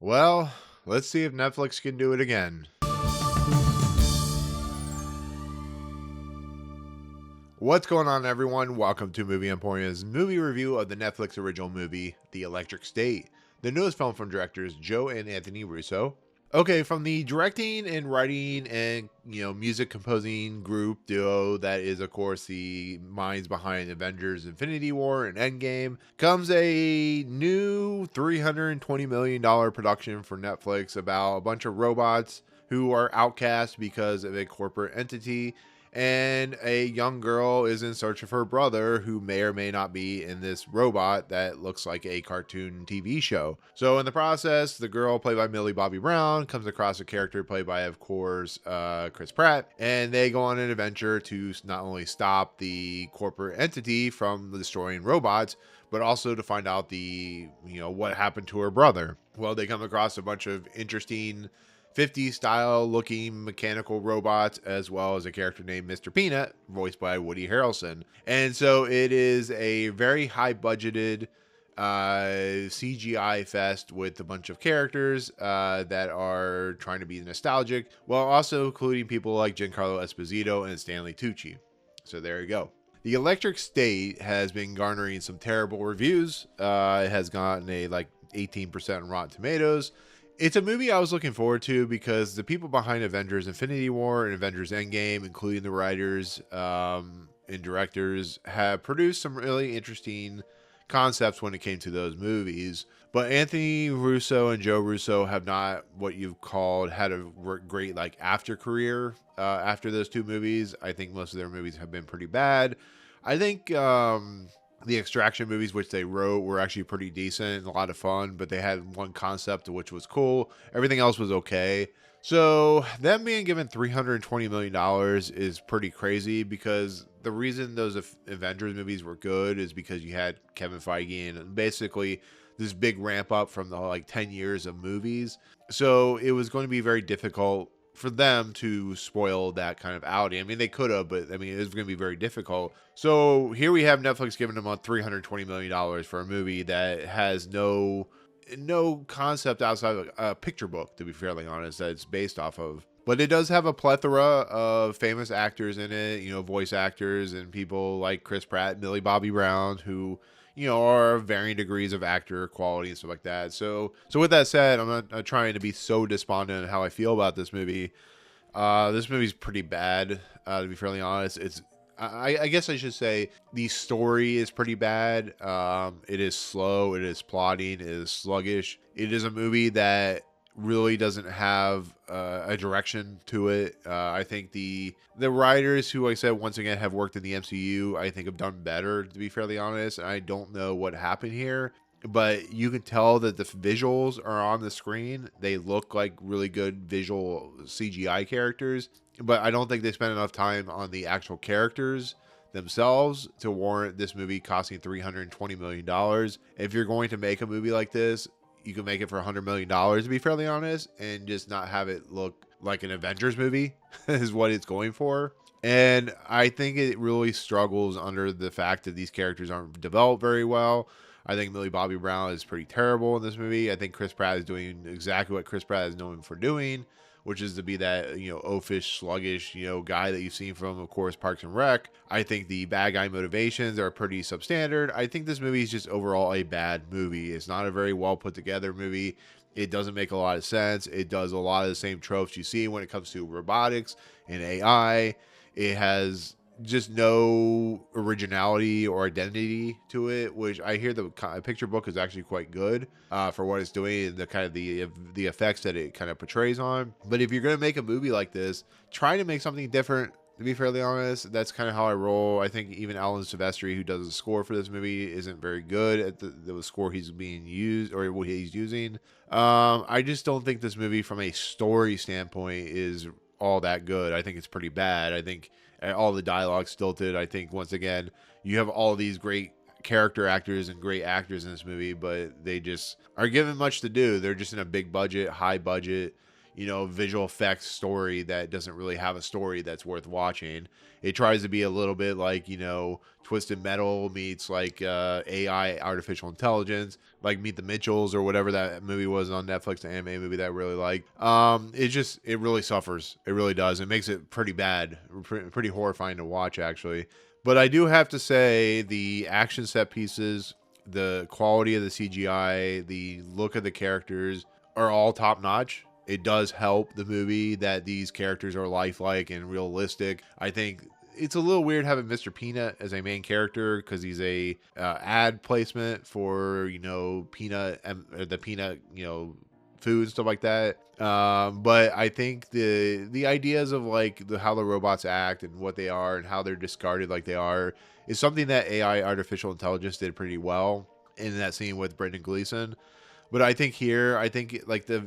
Well, let's see if Netflix can do it again. What's going on, everyone? Welcome to Movie Emporium's movie review of the Netflix original movie, The Electric State, the newest film from directors Joe and Anthony Russo. Okay, from the directing and writing and music composing group duo that is, of course, the minds behind Avengers: Infinity War and Endgame, comes a new $320 million production for Netflix about a bunch of robots who are outcast because of a corporate entity, and a young girl is in search of her brother who may or may not be in this robot that looks like a cartoon TV show. So in the process, the girl, played by Millie Bobby Brown, comes across a character played by, of course, Chris Pratt, and they go on an adventure to not only stop the corporate entity from destroying robots, but also to find out what happened to her brother. Well, they come across a bunch of interesting 50s style looking mechanical robots, as well as a character named Mr. Peanut, voiced by Woody Harrelson. And so it is a very high budgeted CGI fest with a bunch of characters that are trying to be nostalgic, while also including people like Giancarlo Esposito and Stanley Tucci. So there you go. The Electric State has been garnering some terrible reviews. It has gotten a 18% on Rotten Tomatoes. It's a movie I was looking forward to because the people behind Avengers: Infinity War and Avengers: Endgame, including the writers and directors, have produced some really interesting concepts when it came to those movies. But Anthony Russo and Joe Russo have not what you've called had a great after career after those two movies. I think most of their movies have been pretty bad. I think the Extraction movies, which they wrote, were actually pretty decent and a lot of fun, but they had one concept which was cool. Everything else was okay. So them being given $320 million is pretty crazy, because the reason those Avengers movies were good is because you had Kevin Feige and basically this big ramp up from the 10 years of movies. So it was going to be very difficult for them to spoil that kind of outing. I mean, they could have, but it was going to be very difficult. So here we have Netflix giving them $320 million for a movie that has no concept outside of a picture book, to be fairly honest, that it's based off of. But it does have a plethora of famous actors in it, voice actors and people like Chris Pratt, Millie Bobby Brown, who are varying degrees of actor quality and stuff like that. So with that said, I'm not trying to be so despondent on how I feel about this movie. This movie's pretty bad, to be fairly honest. I guess I should say the story is pretty bad. It is slow. It is plotting. It is sluggish. It is a movie that really doesn't have a direction to it. I think the writers, who, like I said, once again have worked in the MCU, I think have done better, to be fairly honest. I don't know what happened here, but you can tell that the visuals are on the screen. They look like really good visual CGI characters, but I don't think they spent enough time on the actual characters themselves to warrant this movie costing $320 million. If you're going to make a movie like this, you can make it for $100 million, to be fairly honest, and just not have it look like an Avengers movie is what it's going for. And I think it really struggles under the fact that these characters aren't developed very well. I think Millie Bobby Brown is pretty terrible in this movie. I think Chris Pratt is doing exactly what Chris Pratt is known for doing, which is to be that, oafish, sluggish, guy that you've seen from, of course, Parks and Rec. I think the bad guy motivations are pretty substandard. I think this movie is just overall a bad movie. It's not a very well put together movie. It doesn't make a lot of sense. It does a lot of the same tropes you see when it comes to robotics and AI. It has just no originality or identity to it, which I hear the picture book is actually quite good for what it's doing and the kind of the effects that it kind of portrays on. But if you're going to make a movie like this, try to make something different. To be fairly honest, that's kind of how I roll. I think even Alan Silvestri, who does the score for this movie, isn't very good at the score he's being used or what he's using. I just don't think this movie, from a story standpoint, is all that good. I think it's pretty bad. I think all the dialogue stilted. I think, once again, you have all these great character actors and great actors in this movie, but they just are given much to do. They're just in a big budget, high budget, visual effects story that doesn't really have a story that's worth watching. It tries to be a little bit like, Twisted Metal meets like AI, artificial intelligence, like Meet the Mitchells or whatever that movie was on Netflix, the anime movie that I really like. It really suffers. It really does. It makes it pretty bad, pretty horrifying to watch, actually. But I do have to say the action set pieces, the quality of the CGI, the look of the characters are all top notch. It does help the movie that these characters are lifelike and realistic. I think it's a little weird having Mr. Peanut as a main character because he's a ad placement for peanut, the peanut food and stuff like that. But I think the ideas of like how the robots act and what they are and how they're discarded like they are is something that AI, artificial intelligence, did pretty well in that scene with Brendan Gleeson. But I think like the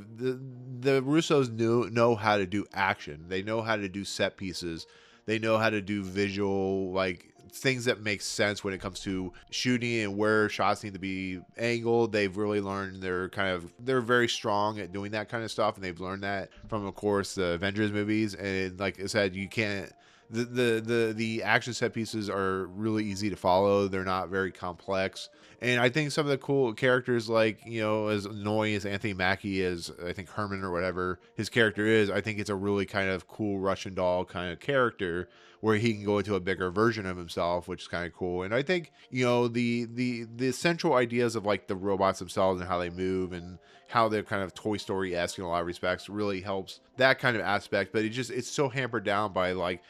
Russos know how to do action. They know how to do set pieces. They know how to do visual, like things that make sense when it comes to shooting and where shots need to be angled. They've really learned they're very strong at doing that kind of stuff, and they've learned that from, of course, the Avengers movies. And like I said, you can't. The action set pieces are really easy to follow. They're not very complex. And I think some of the cool characters, like, as annoying as Anthony Mackie is, I think Herman or whatever his character is, I think it's a really kind of cool Russian doll kind of character where he can go into a bigger version of himself, which is kind of cool. And I think, the central ideas of like the robots themselves and how they move and how they're kind of Toy Story-esque in a lot of respects really helps that kind of aspect. But it's so hampered down by like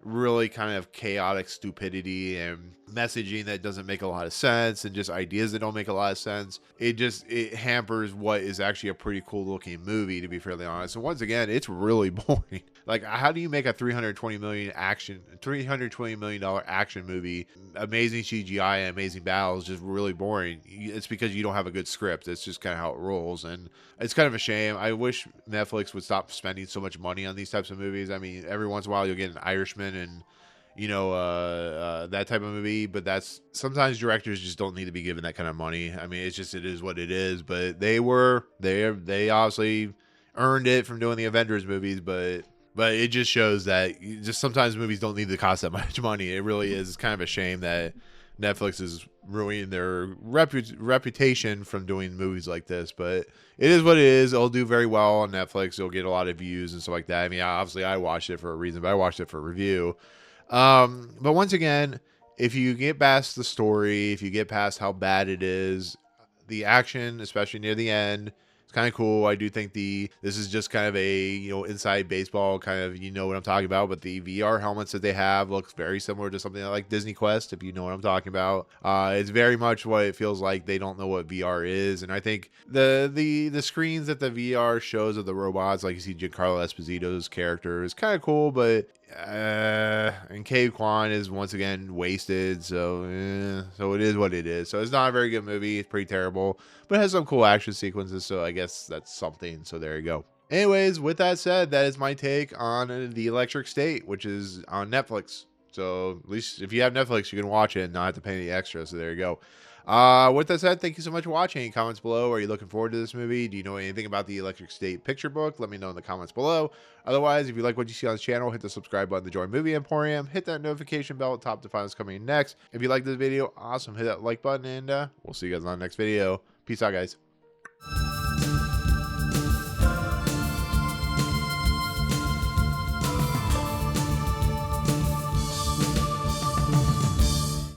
really kind of chaotic stupidity and messaging that doesn't make a lot of sense and just ideas that don't make a lot of sense. It hampers what is actually a pretty cool looking movie, to be fairly honest. And once again, it's really boring. Like, how do you make a $320 million action movie, amazing CGI and amazing battles, just really boring? It's because you don't have a good script. It's just kind of how it rolls, and it's kind of a shame. I wish Netflix would stop spending so much money on these types of movies. I mean, every once in a while you'll get an Irishman and that type of movie, but that's sometimes directors just don't need to be given that kind of money. I mean, it is what it is. But they obviously earned it from doing the Avengers movies, but it just shows that just sometimes movies don't need to cost that much money. It really is kind of a shame that Netflix is ruining their reputation from doing movies like this, but it is what it is. It'll do very well on Netflix. It'll get a lot of views and stuff like that. I mean, obviously I watched it for a reason, but I watched it for a review. But once again, if you get past the story, if you get past how bad it is, the action, especially near the end, it's kind of cool. I do think this is just kind of a, inside baseball kind of, what I'm talking about, but the VR helmets that they have looks very similar to something like Disney Quest, if you know what I'm talking about. It's very much what it feels like. They don't know what VR is. And I think the screens that the VR shows of the robots, like you see Giancarlo Esposito's character, is kind of cool, but and Quan is once again wasted, so it is what it is. So it's not a very good movie. It's pretty terrible, but it has some cool action sequences, so I guess that's something. So there you go. Anyways, with that said, that is my take on The Electric State, which is on Netflix. So at least if you have Netflix, you can watch it and not have to pay any extra. So there you go. With that said, thank you so much for watching. Comments below. Are you looking forward to this movie? Do you know anything about the Electric State picture book? Let me know in the comments below. Otherwise, if you like what you see on this channel, hit the subscribe button to join Movie Emporium. Hit that notification bell at the top to find what's coming next. If you like this video, awesome. Hit that like button, and we'll see you guys on the next video. Peace out, guys.